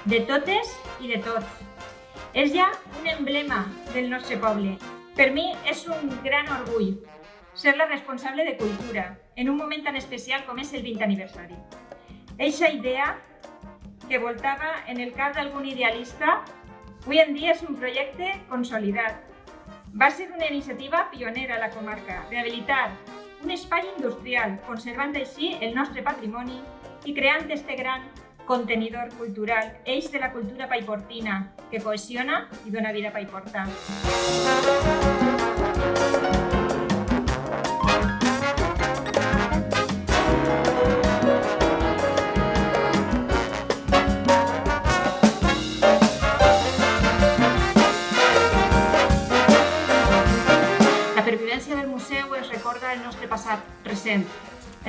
de totes i de tots. És ja un emblema del nostre poble. Per mi és un gran orgull ser la responsable de cultura en un moment tan especial com és el 20 aniversari. Eixa idea que voltava en el cap d'algun idealista, avui en dia és un projecte consolidat. Va ser una iniciativa pionera a la comarca, rehabilitar un espai industrial, conservant així el nostre patrimoni i creant este gran contenidor cultural, eix de la cultura paiportina, que cohesiona i dona vida a Paiporta. La pervivència del museu ens recorda el nostre passat recent.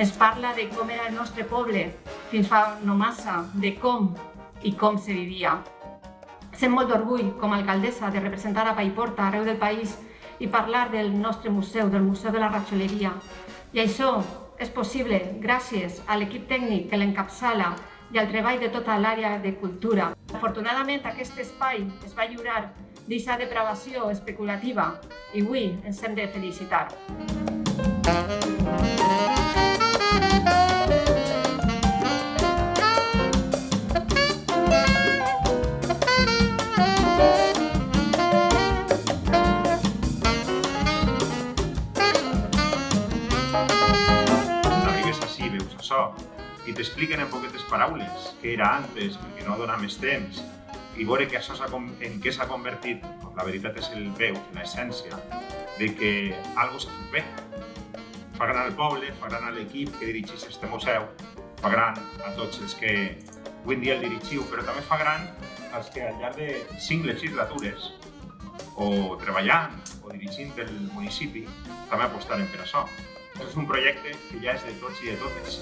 Ens parla de com era el nostre poble fins fa no massa, de com i com se vivia. Sent molt d'orgull, com a alcaldessa, de representar a Paiporta arreu del país i parlar del nostre museu, del Museu de la Ratxoleria. I això és possible gràcies a l'equip tècnic que l'encapçala i al treball de tota l'àrea de cultura. Afortunadament, aquest espai es va lliurar d'eixa depravació especulativa i avui ens hem de felicitar. I t'expliquen en poquetes paraules què era antes, perquè no dona més temps, i veure que això en què s'ha convertit, la veritat és el veu, l'essència, de que algo s'ha fet bé. Fa gran el poble, fa gran l'equip que dirigeix este museu, fa gran a tots els que avui en dia el dirigiu, però també fa gran als que al llarg de 5 legislatures, o treballant o dirigint el municipi, també apostaren per això. És un projecte que ja és de tots i de totes.